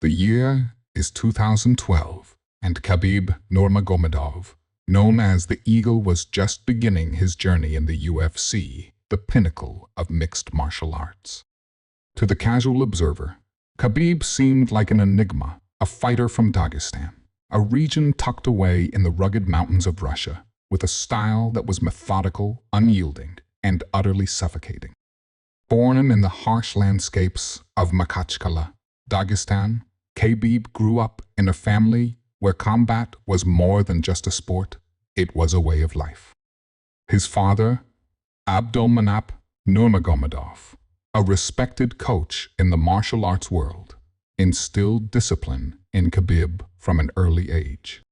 The year is 2012, and Khabib Nurmagomedov, known as the Eagle, was just beginning his journey in the UFC, the pinnacle of mixed martial arts. To the casual observer, Khabib seemed like an enigma, a fighter from Dagestan, a region tucked away in the rugged mountains of Russia, with a style that was methodical, unyielding, and utterly suffocating. Born in the harsh landscapes of Makhachev, Dagestan, Khabib grew up in a family where combat was more than just a sport, it was a way of life. His father, Abdulmanap Nurmagomedov, a respected coach in the martial arts world, instilled discipline in Khabib from an early age.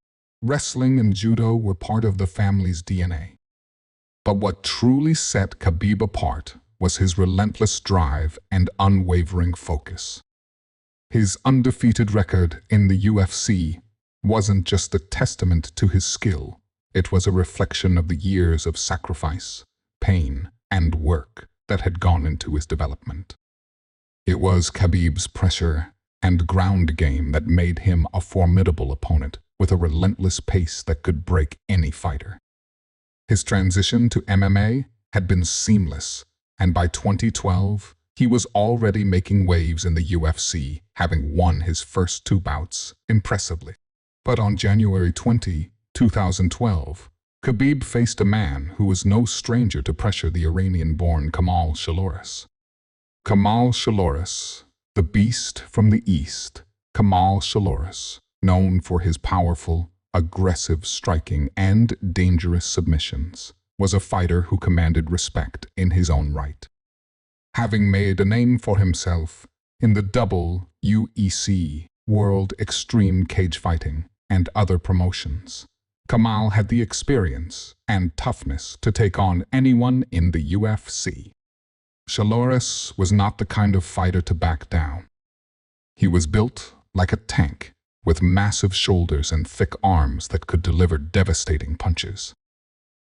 Wrestling and judo were part of the family's DNA. But what truly set Khabib apart was his relentless drive and unwavering focus. His undefeated record in the UFC wasn't just a testament to his skill, it was a reflection of the years of sacrifice, pain, and work that had gone into his development. It was Khabib's pressure and ground game that made him a formidable opponent with a relentless pace that could break any fighter. His transition to MMA had been seamless, and by 2012, he was already making waves in the UFC, having won his first 2 bouts impressively. But on January 20, 2012, Khabib faced a man who was no stranger to pressure: the Iranian-born Kamal. Kamal, the beast from the East. Kamal, known for his powerful, aggressive striking and dangerous submissions, was a fighter who commanded respect in his own right. Having made a name for himself in the WEC, World Extreme Cage Fighting, and other promotions, Kamal had the experience and toughness to take on anyone in the UFC. Shaloris was not the kind of fighter to back down. He was built like a tank, with massive shoulders and thick arms that could deliver devastating punches.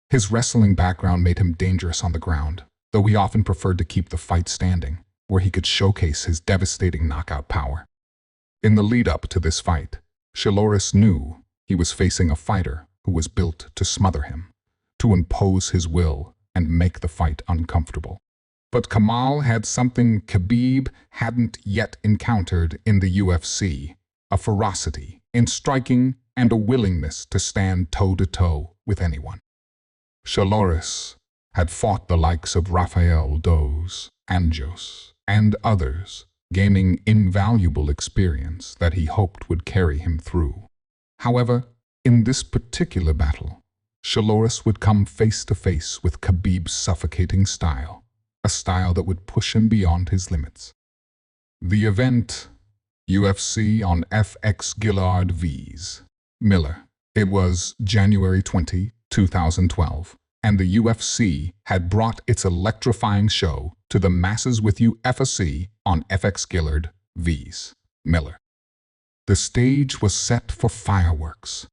His wrestling background made him dangerous on the ground, though he often preferred to keep the fight standing, where he could showcase his devastating knockout power. In the lead-up to this fight, Shaloris knew he was facing a fighter who was built to smother him, to impose his will and make the fight uncomfortable. But Kamal had something Khabib hadn't yet encountered in the UFC: a ferocity in striking and a willingness to stand toe-to-toe with anyone. Shaloris had fought the likes of Rafael dos Anjos and others, gaining invaluable experience that he hoped would carry him through. However, in this particular battle, Shaloris would come face-to-face with Khabib's suffocating style, a style that would push him beyond his limits. The event, UFC on FX Gillard vs. Miller. It was January 20, 2012, and the UFC had brought its electrifying show to the masses with UFC on FX Gillard vs. Miller. The stage was set for fireworks.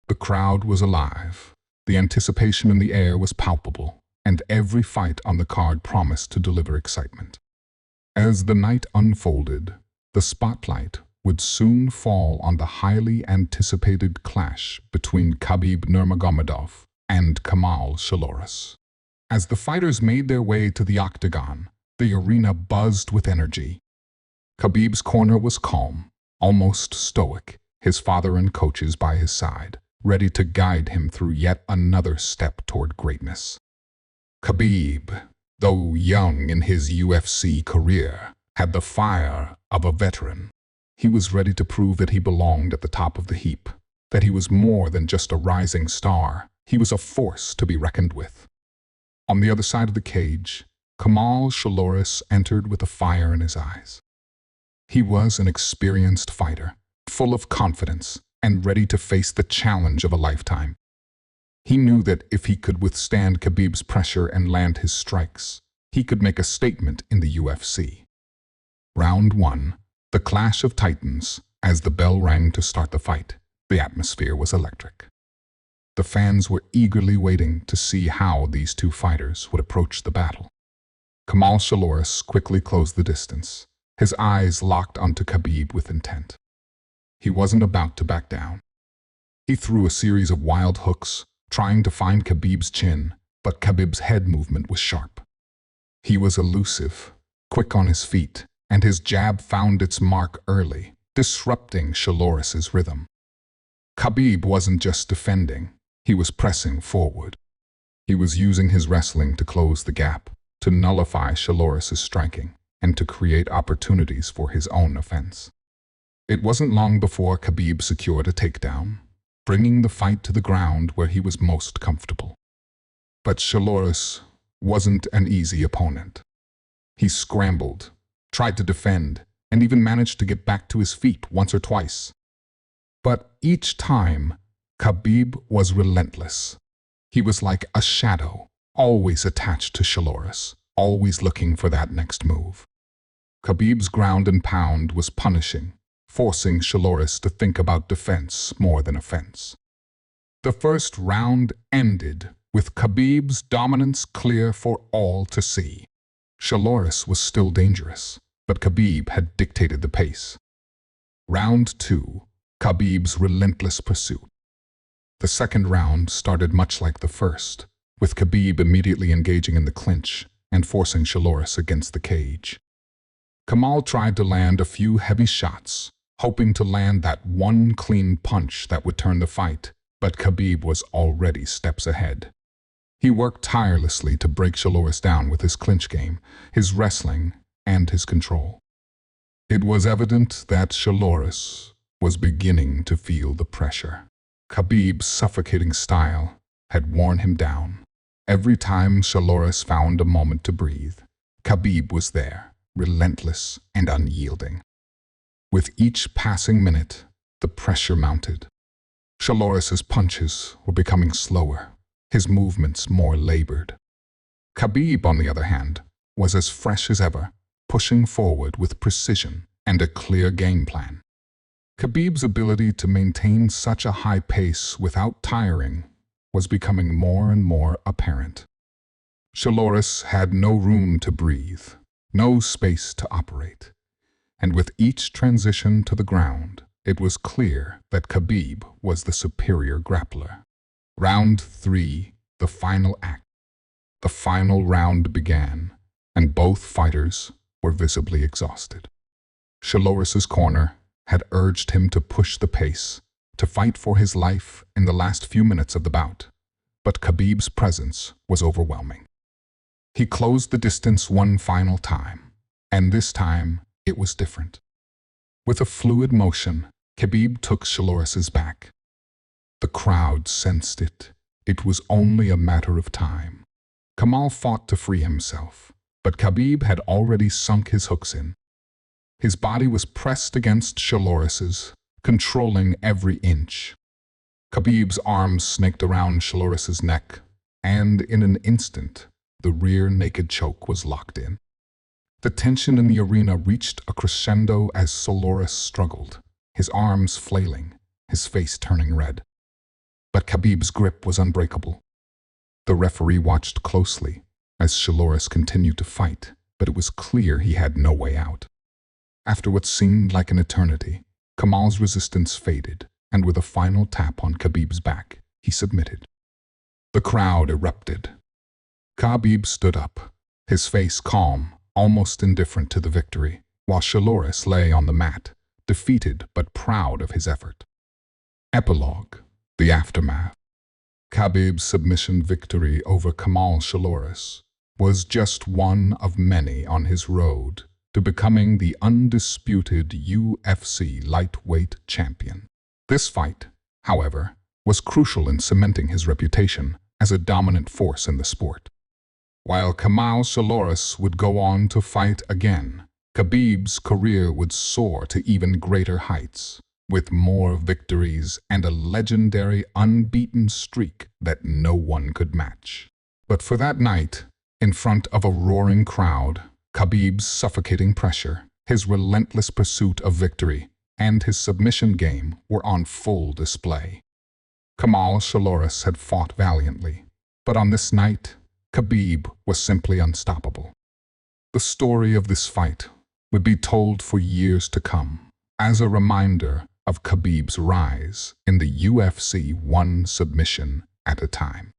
The crowd was alive, the anticipation in the air was palpable, and every fight on the card promised to deliver excitement. As the night unfolded, the spotlight would soon fall on the highly anticipated clash between Khabib Nurmagomedov and Kamal. As the fighters made their way to the octagon, the arena buzzed with energy. Khabib's corner was calm, almost stoic, his father and coaches by his side, ready to guide him through yet another step toward greatness. Khabib, though young in his UFC career, had the fire of a veteran. He was ready to prove that he belonged at the top of the heap, that he was more than just a rising star. He was a force to be reckoned with. On the other side of the cage, Kamal entered with a fire in his eyes. He was an experienced fighter, full of confidence and ready to face the challenge of a lifetime. He knew that if he could withstand Khabib's pressure and land his strikes, he could make a statement in the UFC. Round 1, the clash of titans. As the bell rang to start the fight, the atmosphere was electric. The fans were eagerly waiting to see how these two fighters would approach the battle. Kamal quickly closed the distance, his eyes locked onto Khabib with intent. He wasn't about to back down. He threw a series of wild hooks, trying to find Khabib's chin, but Khabib's head movement was sharp. He was elusive, quick on his feet, and his jab found its mark early, disrupting Shaloris's rhythm. Khabib wasn't just defending, he was pressing forward. He was using his wrestling to close the gap, to nullify Shaloris's striking, and to create opportunities for his own offense. It wasn't long before Khabib secured a takedown, bringing the fight to the ground where he was most comfortable. But Shaloris wasn't an easy opponent. He scrambled, tried to defend, and even managed to get back to his feet once or twice. But each time, Khabib was relentless. He was like a shadow, always attached to Shaloris, always looking for that next move. Khabib's ground and pound was punishing, forcing Shaloris to think about defense more than offense. The first round ended with Khabib's dominance clear for all to see. Shaloris was still dangerous, but Khabib had dictated the pace. Round 2, Khabib's relentless pursuit. The second round started much like the first, with Khabib immediately engaging in the clinch and forcing Shaloris against the cage. Kamal tried to land a few heavy shots, hoping to land that one clean punch that would turn the fight, but Khabib was already steps ahead. He worked tirelessly to break Shaloris down with his clinch game, his wrestling, and his control. It was evident that Shaloris was beginning to feel the pressure. Khabib's suffocating style had worn him down. Every time Shaloris found a moment to breathe, Khabib was there, relentless and unyielding. With each passing minute, the pressure mounted. Shaloris's punches were becoming slower, his movements more labored. Khabib, on the other hand, was as fresh as ever, pushing forward with precision and a clear game plan. Khabib's ability to maintain such a high pace without tiring was becoming more and more apparent. Shaloris had no room to breathe, no space to operate, and with each transition to the ground, it was clear that Khabib was the superior grappler. Round 3, the final act. The final round began, and both fighters were visibly exhausted. Shaloris's corner had urged him to push the pace, to fight for his life in the last few minutes of the bout, but Khabib's presence was overwhelming. He closed the distance one final time, and this time it was different. With a fluid motion, Khabib took Shaloris's back. The crowd sensed it. It was only a matter of time. Kamal fought to free himself, but Khabib had already sunk his hooks in. His body was pressed against Shaloris's, controlling every inch. Khabib's arms snaked around Shaloris's neck, and in an instant, the rear naked choke was locked in. The tension in the arena reached a crescendo as Shaloris struggled, his arms flailing, his face turning red. But Khabib's grip was unbreakable. The referee watched closely as Shaloris continued to fight, but it was clear he had no way out. After what seemed like an eternity, Kamal's resistance faded, and with a final tap on Khabib's back, he submitted. The crowd erupted. Khabib stood up, his face calm, almost indifferent to the victory, while Shaloris lay on the mat, defeated but proud of his effort. Epilogue: the aftermath. Khabib's submission victory over Kamal Shaloris was just one of many on his road to becoming the undisputed UFC lightweight champion. This fight, however, was crucial in cementing his reputation as a dominant force in the sport. While Kamal Shaloris would go on to fight again, Khabib's career would soar to even greater heights, with more victories and a legendary unbeaten streak that no one could match. But for that night, in front of a roaring crowd, Khabib's suffocating pressure, his relentless pursuit of victory, and his submission game were on full display. Kamal Shaloris had fought valiantly, but on this night, Khabib was simply unstoppable. The story of this fight would be told for years to come, as a reminder of Khabib's rise in the UFC one submission at a time.